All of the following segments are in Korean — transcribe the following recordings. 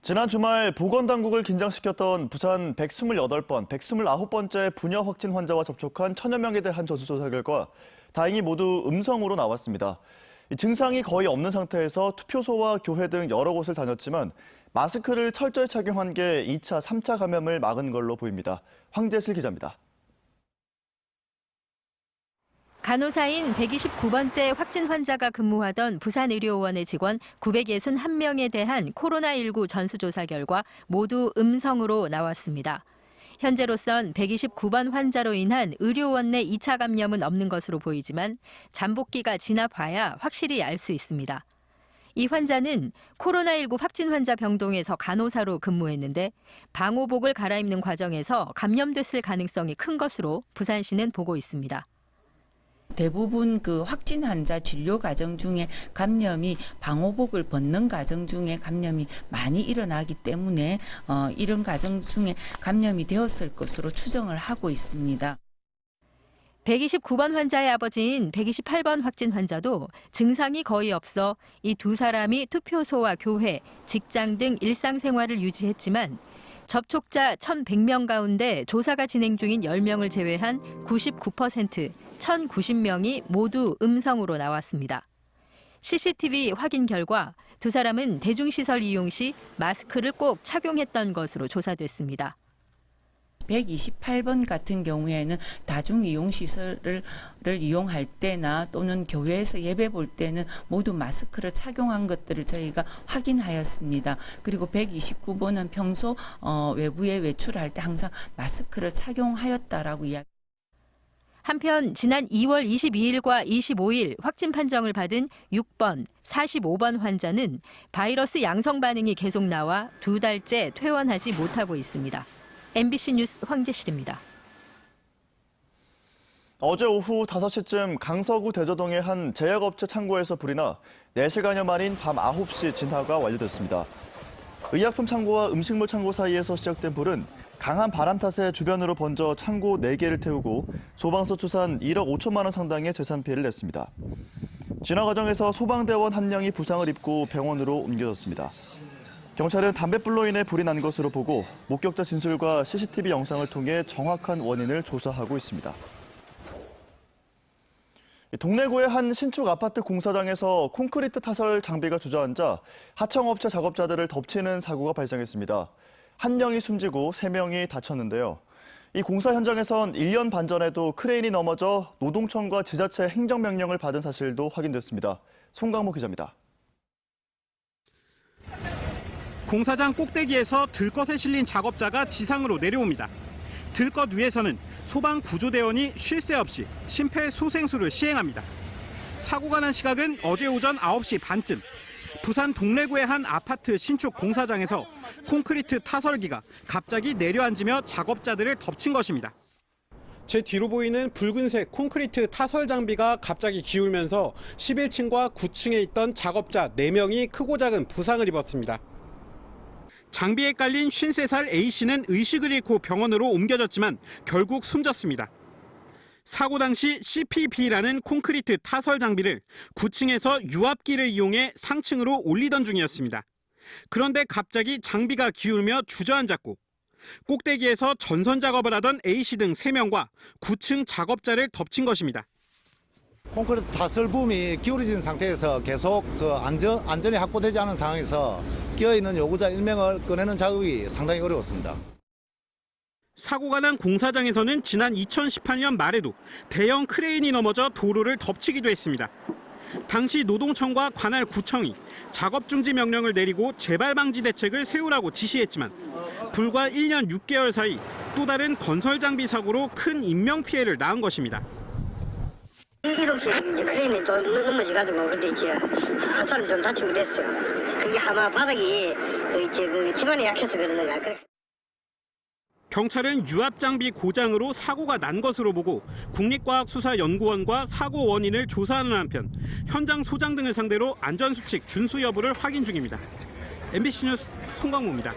지난 주말 보건당국을 긴장시켰던 부산 128번, 129번째 분여 확진 환자와 접촉한 1000여 명에 대한 전수조사 결과 다행히 모두 음성으로 나왔습니다. 증상이 거의 없는 상태에서 투표소와 교회 등 여러 곳을 다녔지만 마스크를 철저히 착용한 게 2차, 3차 감염을 막은 걸로 보입니다. 황재슬 기자입니다. 간호사인 129번째 확진 환자가 근무하던 부산의료원의 직원 961명에 대한 코로나19 전수조사 결과 모두 음성으로 나왔습니다. 현재로선 129번 환자로 인한 의료원 내 2차 감염은 없는 것으로 보이지만 잠복기가 지나 봐야 확실히 알 수 있습니다. 이 환자는 코로나19 확진 환자 병동에서 간호사로 근무했는데 방호복을 갈아입는 과정에서 감염됐을 가능성이 큰 것으로 부산시는 보고 있습니다. 대부분 그 확진 환자 진료 과정 중에 감염이 방호복을 벗는 과정 중에 감염이 많이 일어나기 때문에 이런 과정 중에 감염이 되었을 것으로 추정을 하고 있습니다. 129번 환자의 아버지인 128번 확진 환자도 증상이 거의 없어 이 두 사람이 투표소와 교회, 직장 등 일상생활을 유지했지만 접촉자 1,100명 가운데 조사가 진행 중인 10명을 제외한 99%, 1,090명이 모두 음성으로 나왔습니다. CCTV 확인 결과 두 사람은 대중시설 이용 시 마스크를 꼭 착용했던 것으로 조사됐습니다. 128번 같은 경우에는 다중이용시설을 이용할 때나 또는 교회에서 예배 볼 때는 모두 마스크를 착용한 것들을 저희가 확인하였습니다. 그리고 129번은 평소 외부에 외출할 때 항상 마스크를 착용하였다라고 이야기. 한편 지난 2월 22일과 25일 확진 판정을 받은 6번, 45번 환자는 바이러스 양성 반응이 계속 나와 2달째 퇴원하지 못하고 있습니다. MBC 뉴스 황재실입니다. 어제 오후 5시쯤 강서구 대저동의 한 제약업체 창고에서 불이 나 4시간여 만인 밤 9시 진화가 완료됐습니다. 의약품 창고와 음식물 창고 사이에서 시작된 불은 강한 바람 탓에 주변으로 번져 창고 4개를 태우고 소방서 추산 1억 5천만 원 상당의 재산 피해를 냈습니다. 진화 과정에서 소방대원 1명이 부상을 입고 병원으로 옮겨졌습니다. 경찰은 담뱃불로 인해 불이 난 것으로 보고 목격자 진술과 CCTV 영상을 통해 정확한 원인을 조사하고 있습니다. 동래구의 한 신축 아파트 공사장에서 콘크리트 타설 장비가 주저앉아 하청업체 작업자들을 덮치는 사고가 발생했습니다. 1명이 숨지고 3명이 다쳤는데요. 이 공사 현장에선 1년 반 전에도 크레인이 넘어져 노동청과 지자체 행정명령을 받은 사실도 확인됐습니다. 송강모 기자입니다. 공사장 꼭대기에서 들것에 실린 작업자가 지상으로 내려옵니다. 들것 위에서는 소방구조대원이 쉴 새 없이 심폐소생술을 시행합니다. 사고가 난 시각은 어제 오전 9시 반쯤. 부산 동래구의 한 아파트 신축 공사장에서 콘크리트 타설기가 갑자기 내려앉으며 작업자들을 덮친 것입니다. 제 뒤로 보이는 붉은색 콘크리트 타설 장비가 갑자기 기울면서 11층과 9층에 있던 작업자 4명이 크고 작은 부상을 입었습니다. 장비에 깔린 53살 A씨는 의식을 잃고 병원으로 옮겨졌지만 결국 숨졌습니다. 사고 당시 CPB라는 콘크리트 타설 장비를 9층에서 유압기를 이용해 상층으로 올리던 중이었습니다. 그런데 갑자기 장비가 기울며 주저앉았고 꼭대기에서 전선 작업을 하던 A씨 등 3명과 9층 작업자를 덮친 것입니다. 콘크리트 타설붐이 기울어진 상태에서 계속 안전이 확보되지 않은 상황에서 끼어있는 요구자 1명을 꺼내는 작업이 상당히 어려웠습니다. 사고가 난 공사장에서는 지난 2018년 말에도 대형 크레인이 넘어져 도로를 덮치기도 했습니다. 당시 노동청과 관할 구청이 작업 중지 명령을 내리고 재발 방지 대책을 세우라고 지시했지만 불과 1년 6개월 사이 또 다른 건설 장비 사고로 큰 인명 피해를 낳은 것입니다. 이동식 이제 크레인이 또 넘어져가지고 그런데 이제 한 사람 좀 다치고 그랬어요. 그게 아마 바닥이 그 집안에 약해서 그러는가. 경찰은 유압 장비 고장으로 사고가 난 것으로 보고 국립과학수사연구원과 사고 원인을 조사하는 한편 현장 소장 등을 상대로 안전수칙 준수 여부를 확인 중입니다. MBC 뉴스 송광모입니다.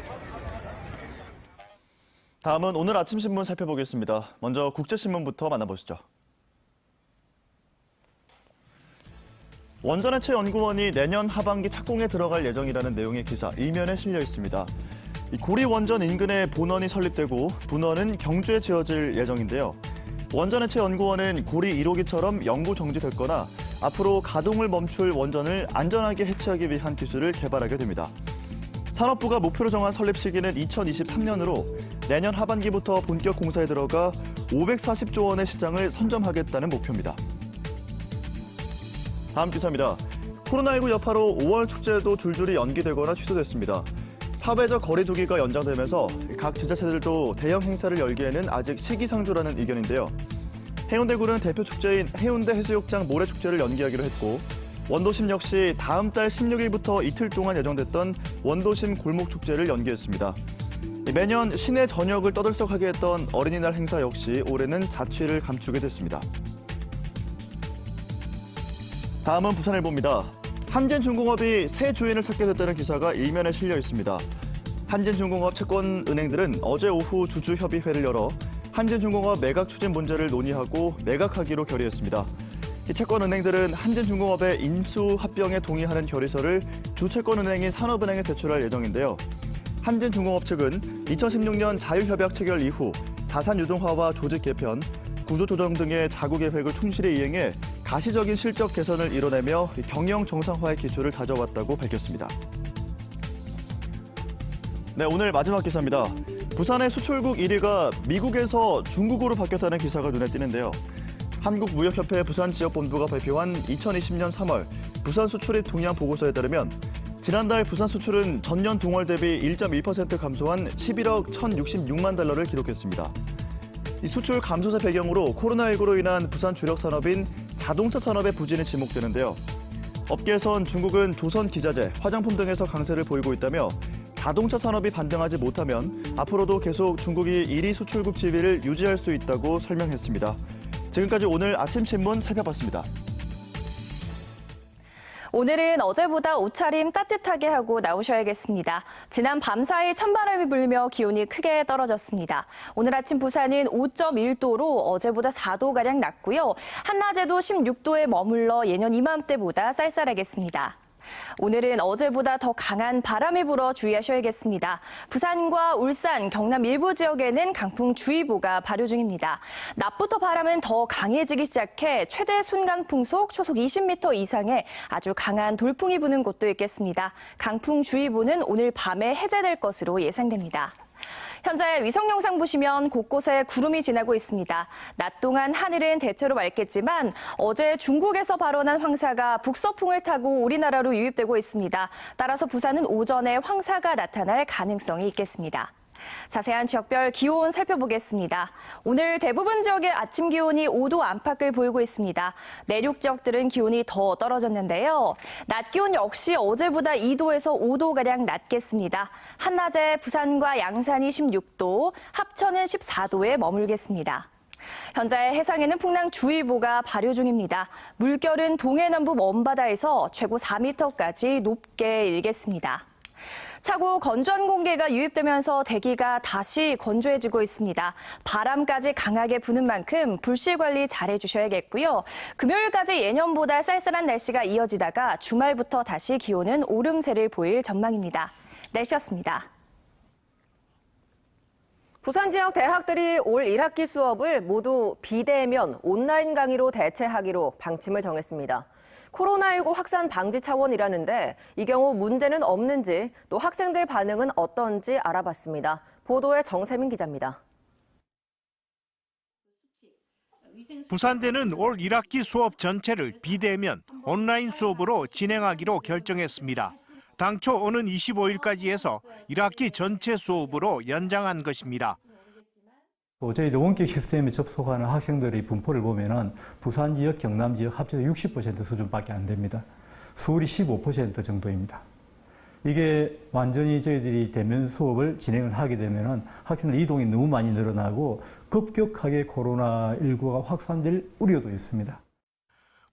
다음은 오늘 아침 신문 살펴보겠습니다. 먼저 국제신문부터 만나보시죠. 원전해체 연구원이 내년 하반기 착공에 들어갈 예정이라는 내용의 기사 일면에 실려 있습니다. 고리 원전 인근에 본원이 설립되고 분원은 경주에 지어질 예정인데요. 원전해체 연구원은 고리 1호기처럼 영구 정지됐거나 앞으로 가동을 멈출 원전을 안전하게 해체하기 위한 기술을 개발하게 됩니다. 산업부가 목표로 정한 설립 시기는 2023년으로 내년 하반기부터 본격 공사에 들어가 540조 원의 시장을 선점하겠다는 목표입니다. 다음 기사입니다. 코로나19 여파로 5월 축제도 줄줄이 연기되거나 취소됐습니다. 사회적 거리 두기가 연장되면서 각 지자체들도 대형 행사를 열기에는 아직 시기상조라는 의견인데요. 해운대구는 대표 축제인 해운대 해수욕장 모래축제를 연기하기로 했고 원도심 역시 다음 달 16일부터 이틀 동안 예정됐던 원도심 골목축제를 연기했습니다. 매년 시내 전역을 떠들썩하게 했던 어린이날 행사 역시 올해는 자취를 감추게 됐습니다. 다음은 부산일보입니다. 한진중공업이 새 주인을 찾게 됐다는 기사가 일면에 실려 있습니다. 한진중공업 채권은행들은 어제 오후 주주협의회를 열어 한진중공업 매각 추진 문제를 논의하고 매각하기로 결의했습니다. 이 채권은행들은 한진중공업의 인수합병에 동의하는 결의서를 주채권은행인 산업은행에 제출할 예정인데요. 한진중공업 측은 2016년 자유협약 체결 이후 자산 유동화와 조직 개편, 구조 조정 등의 자구 계획을 충실히 이행해 가시적인 실적 개선을 이뤄내며 경영 정상화의 기초를 다져왔다고 밝혔습니다. 네, 오늘 마지막 기사입니다. 부산의 수출국 1위가 미국에서 중국으로 바뀌었다는 기사가 눈에 띄는데요. 한국무역협회 부산지역본부가 발표한 2020년 3월 부산 수출입 동향 보고서에 따르면 지난달 부산 수출은 전년 동월 대비 1.1% 감소한 11억 1,066만 달러를 기록했습니다. 이 수출 감소세 배경으로 코로나19로 인한 부산 주력 산업인 자동차 산업의 부진이 지목되는데요. 업계에선 중국은 조선 기자재, 화장품 등에서 강세를 보이고 있다며 자동차 산업이 반등하지 못하면 앞으로도 계속 중국이 1위 수출국 지위를 유지할 수 있다고 설명했습니다. 지금까지 오늘 아침 신문 살펴봤습니다. 오늘은 어제보다 옷차림 따뜻하게 하고 나오셔야겠습니다. 지난 밤사이 찬바람이 불며 기온이 크게 떨어졌습니다. 오늘 아침 부산은 5.1도로 어제보다 4도가량 낮고요. 한낮에도 16도에 머물러 예년 이맘때보다 쌀쌀하겠습니다. 오늘은 어제보다 더 강한 바람이 불어 주의하셔야겠습니다. 부산과 울산, 경남 일부 지역에는 강풍주의보가 발효 중입니다. 낮부터 바람은 더 강해지기 시작해 최대 순간 풍속 초속 20m 이상의 아주 강한 돌풍이 부는 곳도 있겠습니다. 강풍주의보는 오늘 밤에 해제될 것으로 예상됩니다. 현재 위성 영상 보시면 곳곳에 구름이 지나고 있습니다. 낮 동안 하늘은 대체로 맑겠지만 어제 중국에서 발원한 황사가 북서풍을 타고 우리나라로 유입되고 있습니다. 따라서 부산은 오전에 황사가 나타날 가능성이 있겠습니다. 자세한 지역별 기온 살펴보겠습니다. 오늘 대부분 지역의 아침 기온이 5도 안팎을 보이고 있습니다. 내륙 지역들은 기온이 더 떨어졌는데요. 낮 기온 역시 어제보다 2도에서 5도가량 낮겠습니다. 한낮에 부산과 양산이 16도, 합천은 14도에 머물겠습니다. 현재 해상에는 풍랑주의보가 발효 중입니다. 물결은 동해남부 먼바다에서 최고 4m까지 높게 일겠습니다. 차고 건조한 공기가 유입되면서 대기가 다시 건조해지고 있습니다. 바람까지 강하게 부는 만큼 불씨 관리 잘해주셔야겠고요. 금요일까지 예년보다 쌀쌀한 날씨가 이어지다가 주말부터 다시 기온은 오름세를 보일 전망입니다. 날씨였습니다. 부산 지역 대학들이 올 1학기 수업을 모두 비대면 온라인 강의로 대체하기로 방침을 정했습니다. 코로나19 확산 방지 차원이라는데 이 경우 문제는 없는지 또 학생들 반응은 어떤지 알아봤습니다. 보도에 정세민 기자입니다. 부산대는 올 1학기 수업 전체를 비대면 온라인 수업으로 진행하기로 결정했습니다. 당초 오는 25일까지 해서 1학기 전체 수업으로 연장한 것입니다. 저희들 원격 시스템에 접속하는 학생들의 분포를 보면은 부산 지역, 경남 지역 합쳐서 60% 수준밖에 안 됩니다. 서울이 15% 정도입니다. 이게 완전히 저희들이 대면 수업을 진행을 하게 되면은 학생들 이동이 너무 많이 늘어나고 급격하게 코로나19가 확산될 우려도 있습니다.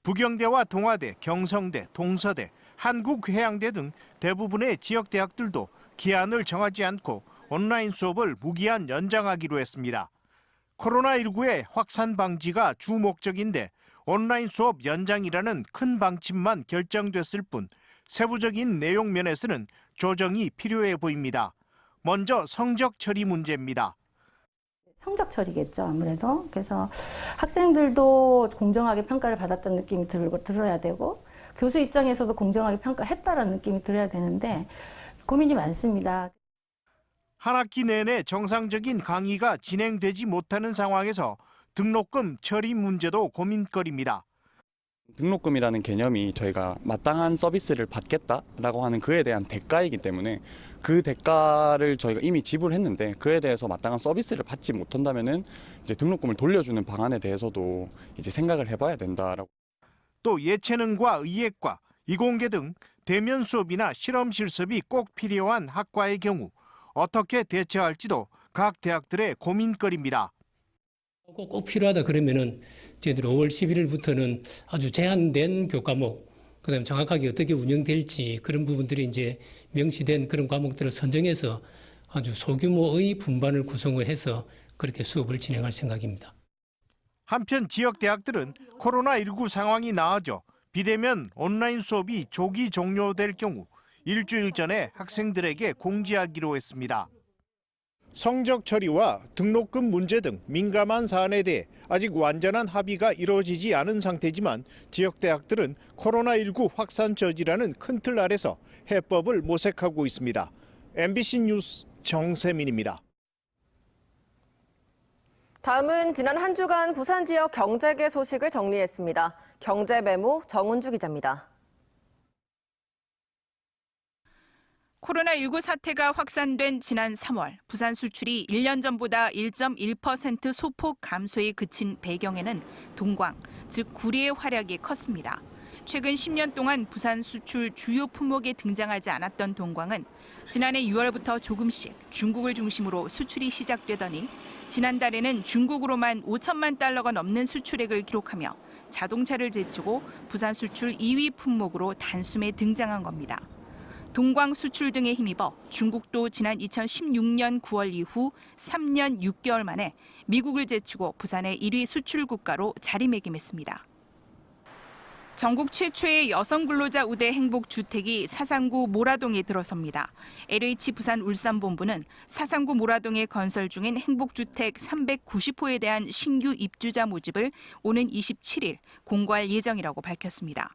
부경대와 동아대, 경성대, 동서대, 한국해양대 등 대부분의 지역 대학들도 기한을 정하지 않고 온라인 수업을 무기한 연장하기로 했습니다. 코로나19의 확산 방지가 주 목적인데 온라인 수업 연장이라는 큰 방침만 결정됐을 뿐 세부적인 내용 면에서는 조정이 필요해 보입니다. 먼저 성적 처리 문제입니다. 성적 처리겠죠, 아무래도. 그래서 학생들도 공정하게 평가를 받았다는 느낌이 들어야 되고 교수 입장에서도 공정하게 평가했다는 느낌이 들어야 되는데 고민이 많습니다. 한 학기 내내 정상적인 강의가 진행되지 못하는 상황에서 등록금 처리 문제도 고민거리입니다. 등록금이라는 개념이 저희가 마땅한 서비스를 받겠다라고 하는 그에 대한 대가이기 때문에 그 대가를 저희가 이미 지불했는데 그에 대해서 마땅한 서비스를 받지 못한다면은 이제 등록금을 돌려주는 방안에 대해서도 이제 생각을 해봐야 된다라고. 또 예체능과 의예과, 이공계 등 대면 수업이나 실험 실습이 꼭 필요한 학과의 경우 어떻게 대처할지도 각 대학들의 고민거리입니다. 꼭 필요하다 그러면은 저희들 5월 11일부터는 아주 제한된 교과목, 그다음에 정확하게 어떻게 운영될지 그런 부분들이 이제 명시된 그런 과목들을 선정해서 아주 소규모의 분반을 구성을 해서 그렇게 수업을 진행할 생각입니다. 한편 지역 대학들은 코로나19 상황이 나아져 비대면 온라인 수업이 조기 종료될 경우 일주일 전에 학생들에게 공지하기로 했습니다. 성적 처리와 등록금 문제 등 민감한 사안에 대해 아직 완전한 합의가 이루어지지 않은 상태지만 지역 대학들은 코로나19 확산 저지라는 큰 틀 아래서 해법을 모색하고 있습니다. MBC 뉴스 정세민입니다. 다음은 지난 한 주간 부산 지역 경제계 소식을 정리했습니다. 경제메모 정은주 기자입니다. 코로나19 사태가 확산된 지난 3월, 부산 수출이 1년 전보다 1.1% 소폭 감소에 그친 배경에는 동광, 즉 구리의 활약이 컸습니다. 최근 10년 동안 부산 수출 주요 품목에 등장하지 않았던 동광은 지난해 6월부터 조금씩 중국을 중심으로 수출이 시작되더니 지난달에는 중국으로만 5천만 달러가 넘는 수출액을 기록하며 자동차를 제치고 부산 수출 2위 품목으로 단숨에 등장한 겁니다. 동광 수출 등에 힘입어 중국도 지난 2016년 9월 이후 3년 6개월 만에 미국을 제치고 부산의 1위 수출 국가로 자리매김했습니다. 전국 최초의 여성 근로자 우대 행복주택이 사상구 모라동에 들어섭니다. LH 부산 울산본부는 사상구 모라동에 건설 중인 행복주택 390호에 대한 신규 입주자 모집을 오는 27일 공고할 예정이라고 밝혔습니다.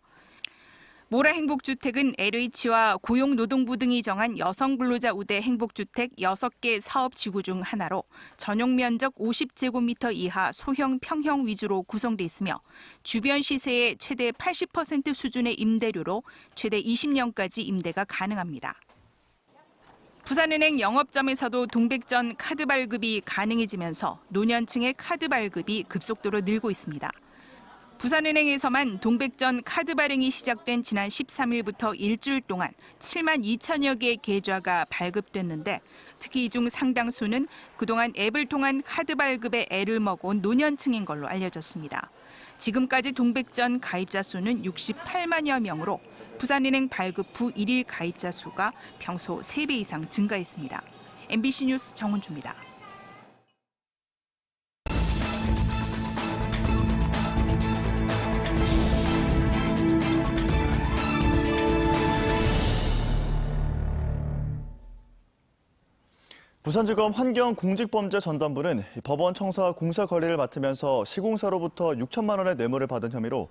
모라 행복주택은 LH와 고용노동부 등이 정한 여성 근로자 우대 행복주택 6개 사업지구 중 하나로 전용 면적 50제곱미터 이하 소형 평형 위주로 구성돼 있으며 주변 시세의 최대 80% 수준의 임대료로 최대 20년까지 임대가 가능합니다. 부산은행 영업점에서도 동백전 카드 발급이 가능해지면서 노년층의 카드 발급이 급속도로 늘고 있습니다. 부산은행에서만 동백전 카드 발행이 시작된 지난 13일부터 일주일 동안 7만 2천여 개의 계좌가 발급됐는데 특히 이 중 상당수는 그동안 앱을 통한 카드 발급에 애를 먹어온 노년층인 걸로 알려졌습니다. 지금까지 동백전 가입자 수는 68만여 명으로 부산은행 발급 후 1일 가입자 수가 평소 3배 이상 증가했습니다. MBC 뉴스 정은주입니다. 부산지검 환경공직범죄전담부는 법원 청사 공사 관리를 맡으면서 시공사로부터 6천만 원의 뇌물을 받은 혐의로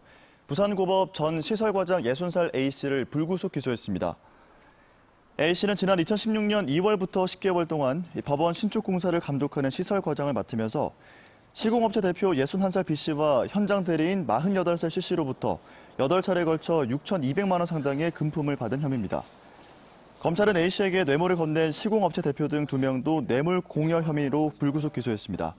부산고법 전 시설과장 60살 A씨를 불구속 기소했습니다. A씨는 지난 2016년 2월부터 10개월 동안 법원 신축 공사를 감독하는 시설과장을 맡으면서 시공업체 대표 61살 B씨와 현장 대리인 48살 C씨로부터 8차례에 걸쳐 6,200만 원 상당의 금품을 받은 혐의입니다. 검찰은 A씨에게 뇌물을 건넨 시공업체 대표 등 2명도 뇌물 공여 혐의로 불구속 기소했습니다.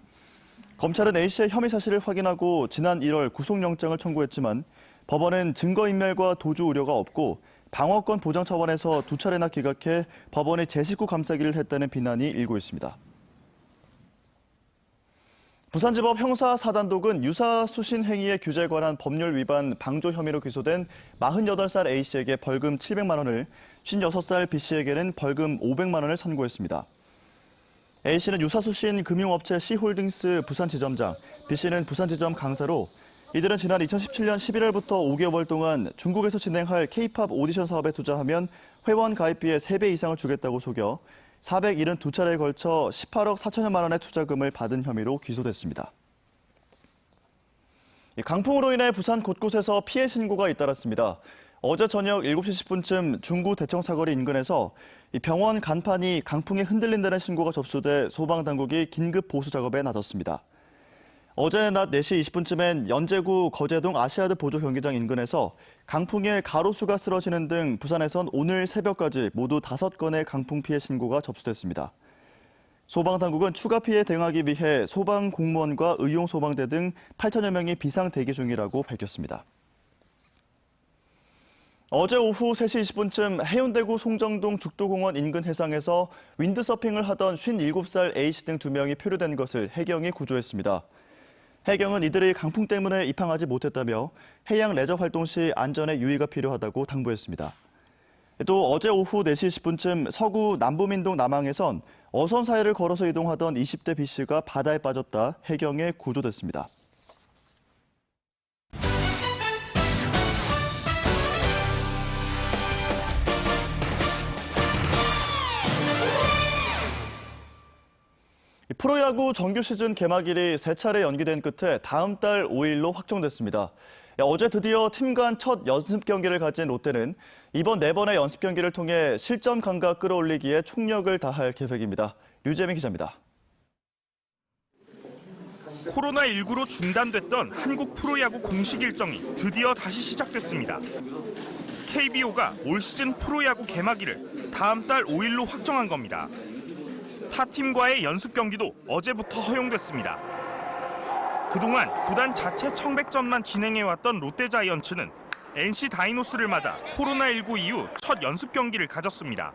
검찰은 A씨의 혐의 사실을 확인하고 지난 1월 구속영장을 청구했지만 법원은 증거인멸과 도주 우려가 없고 방어권 보장 차원에서 2차례나 기각해 법원의 제19 감싸기를 했다는 비난이 일고 있습니다. 부산지법 형사 4단독은 유사수신 행위의 규제에 관한 법률 위반 방조 혐의로 기소된 48살 A씨에게 벌금 700만 원을 56살 B씨에게는 벌금 500만 원을 선고했습니다. A씨는 유사수신 금융업체 C홀딩스 부산지점장, B씨는 부산지점 강사로 이들은 지난 2017년 11월부터 5개월 동안 중국에서 진행할 K-팝 오디션 사업에 투자하면 회원 가입비의 3배 이상을 주겠다고 속여 472차례에 걸쳐 18억 4천여만 원의 투자금을 받은 혐의로 기소됐습니다. 강풍으로 인해 부산 곳곳에서 피해 신고가 잇따랐습니다. 어제 저녁 7시 10분쯤 중구 대청사거리 인근에서 병원 간판이 강풍에 흔들린다는 신고가 접수돼 소방당국이 긴급 보수 작업에 나섰습니다. 어제 낮 4시 20분쯤엔 연제구 거제동 아시아드 보조 경기장 인근에서 강풍에 가로수가 쓰러지는 등 부산에선 오늘 새벽까지 모두 5건의 강풍 피해 신고가 접수됐습니다. 소방당국은 추가 피해에 대응하기 위해 소방 공무원과 의용소방대 등 8천여 명이 비상 대기 중이라고 밝혔습니다. 어제 오후 3시 20분쯤 해운대구 송정동 죽도공원 인근 해상에서 윈드서핑을 하던 57살 A씨 등 2명이 표류된 것을 해경이 구조했습니다. 해경은 이들이 강풍 때문에 입항하지 못했다며 해양 레저 활동 시 안전에 유의가 필요하다고 당부했습니다. 또 어제 오후 4시 10분쯤 서구 남부민동 남항에선 어선 사이를 걸어서 이동하던 20대 B씨가 바다에 빠졌다 해경에 구조됐습니다. 프로야구 정규 시즌 개막일이 3차례 연기된 끝에 다음 달 5일로 확정됐습니다. 어제 드디어 팀 간 첫 연습 경기를 가진 롯데는 이번 4번의 연습 경기를 통해 실전 감각 끌어올리기에 총력을 다할 계획입니다. 류재민 기자입니다. 코로나19로 중단됐던 한국 프로야구 공식 일정이 드디어 다시 시작됐습니다. KBO가 올 시즌 프로야구 개막일을 다음 달 5일로 확정한 겁니다. 타 팀과의 연습 경기도 어제부터 허용됐습니다. 그동안 구단 자체 청백전만 진행해왔던 롯데자이언츠는 NC 다이노스를 맞아 코로나19 이후 첫 연습 경기를 가졌습니다.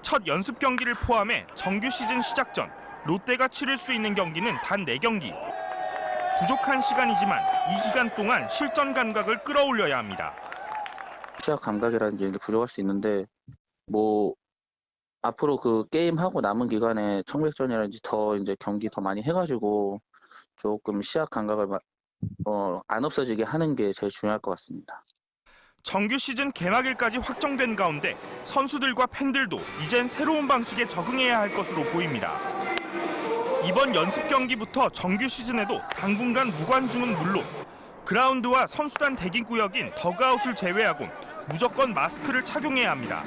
첫 연습 경기를 포함해 정규 시즌 시작 전 롯데가 치를 수 있는 경기는 단 4경기. 부족한 시간이지만 이 기간 동안 실전 감각을 끌어올려야 합니다. 시작 감각이라든지 부족할 수 있는데 앞으로 그 게임하고 남은 기간에 청백전이라든지 더 이제 경기 더 많이 해가지고 조금 시합 감각을 안 없어지게 하는 게 제일 중요할 것 같습니다. 정규 시즌 개막일까지 확정된 가운데 선수들과 팬들도 이젠 새로운 방식에 적응해야 할 것으로 보입니다. 이번 연습 경기부터 정규 시즌에도 당분간 무관중은 물론 그라운드와 선수단 대기 구역인 더그아웃을 제외하곤 무조건 마스크를 착용해야 합니다.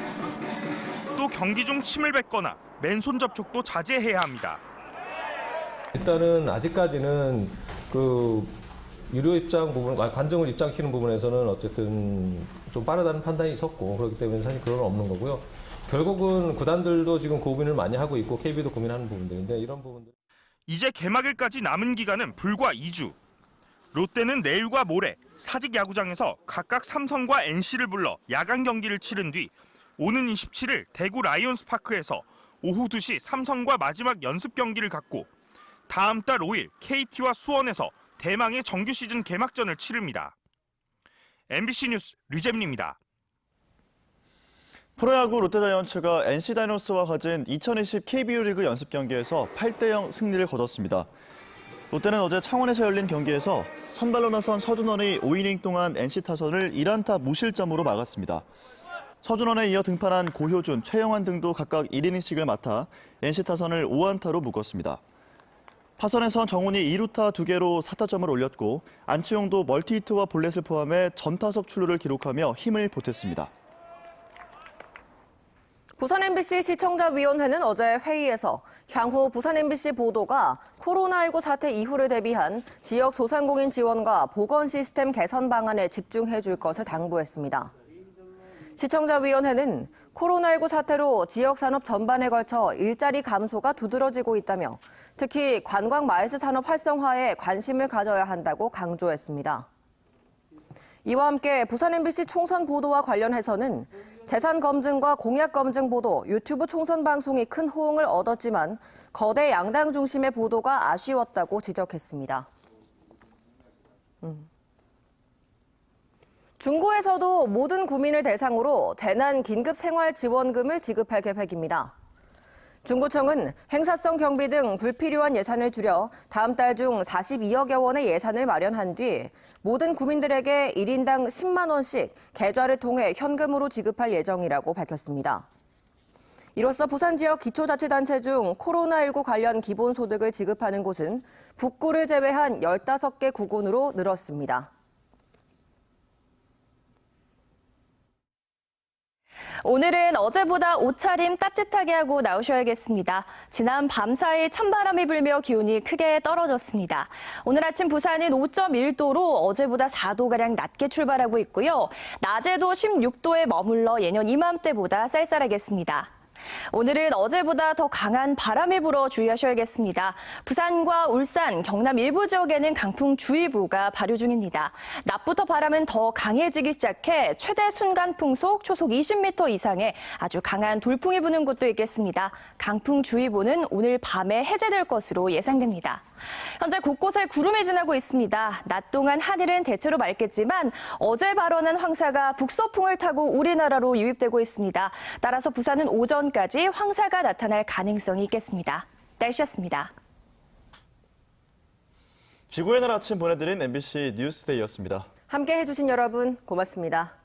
또 경기 중 침을 뱉거나 맨손 접촉도 자제해야 합니다. 일단은 아직까지는 그 유료 입장 부분, 관중을 입장시키는 부분에서는 어쨌든 좀 빠르다는 판단이 있었고 그렇기 때문에 사실 그건 없는 거고요. 결국은 구단들도 지금 고민을 많이 하고 있고 KB도 고민하는 부분들인데 이런 부분들. 이제 개막일까지 남은 기간은 불과 2주. 롯데는 내일과 모레 사직 야구장에서 각각 삼성과 NC를 불러 야간 경기를 치른 뒤 오는 27일 대구 라이온스 파크에서 오후 2시 삼성과 마지막 연습 경기를 갖고 다음 달 5일 KT와 수원에서 대망의 정규 시즌 개막전을 치릅니다. MBC 뉴스 류재민입니다. 프로야구 롯데자이언츠가 NC 다이노스와 가진 2020 KBO 리그 연습 경기에서 8대0 승리를 거뒀습니다. 롯데는 어제 창원에서 열린 경기에서 선발로 나선 서준원이 5이닝 동안 NC 타선을 1안타 무실점으로 막았습니다. 서준원에 이어 등판한 고효준, 최영환 등도 각각 1이닝씩을 맡아 NC 타선을 5안타로 묶었습니다. 타선에선 정훈이 2루타 2개로 4타점을 올렸고 안치홍도 멀티히트와 볼넷을 포함해 전타석 출루를 기록하며 힘을 보탰습니다. 부산 MBC 시청자위원회는 어제 회의에서 향후 부산 MBC 보도가 코로나19 사태 이후를 대비한 지역 소상공인 지원과 보건 시스템 개선 방안에 집중해 줄 것을 당부했습니다. 시청자위원회는 코로나19 사태로 지역산업 전반에 걸쳐 일자리 감소가 두드러지고 있다며 특히 관광 마이스 산업 활성화에 관심을 가져야 한다고 강조했습니다. 이와 함께 부산 MBC 총선 보도와 관련해서는 재산 검증과 공약 검증 보도, 유튜브 총선 방송이 큰 호응을 얻었지만 거대 양당 중심의 보도가 아쉬웠다고 지적했습니다. 중구에서도 모든 구민을 대상으로 재난 긴급 생활 지원금을 지급할 계획입니다. 중구청은 행사성 경비 등 불필요한 예산을 줄여 다음 달 중 42억여 원의 예산을 마련한 뒤 모든 구민들에게 1인당 10만 원씩 계좌를 통해 현금으로 지급할 예정이라고 밝혔습니다. 이로써 부산 지역 기초자치단체 중 코로나19 관련 기본소득을 지급하는 곳은 북구를 제외한 15개 구군으로 늘었습니다. 오늘은 어제보다 옷차림 따뜻하게 하고 나오셔야겠습니다. 지난 밤사이 찬바람이 불며 기온이 크게 떨어졌습니다. 오늘 아침 부산은 5.1도로 어제보다 4도가량 낮게 출발하고 있고요. 낮에도 16도에 머물러 예년 이맘때보다 쌀쌀하겠습니다. 오늘은 어제보다 더 강한 바람이 불어 주의하셔야겠습니다. 부산과 울산, 경남 일부 지역에는 강풍주의보가 발효 중입니다. 낮부터 바람은 더 강해지기 시작해 최대 순간 풍속 초속 20m 이상의 아주 강한 돌풍이 부는 곳도 있겠습니다. 강풍주의보는 오늘 밤에 해제될 것으로 예상됩니다. 현재 곳곳에 구름이 지나고 있습니다. 낮 동안 하늘은 대체로 맑겠지만 어제 발원한 황사가 북서풍을 타고 우리나라로 유입되고 있습니다. 따라서 부산은 오전까지 황사가 나타날 가능성이 있겠습니다. 날씨였습니다. 지구의 날 아침 보내드린 MBC 뉴스투데이였습니다. 함께 해주신 여러분 고맙습니다.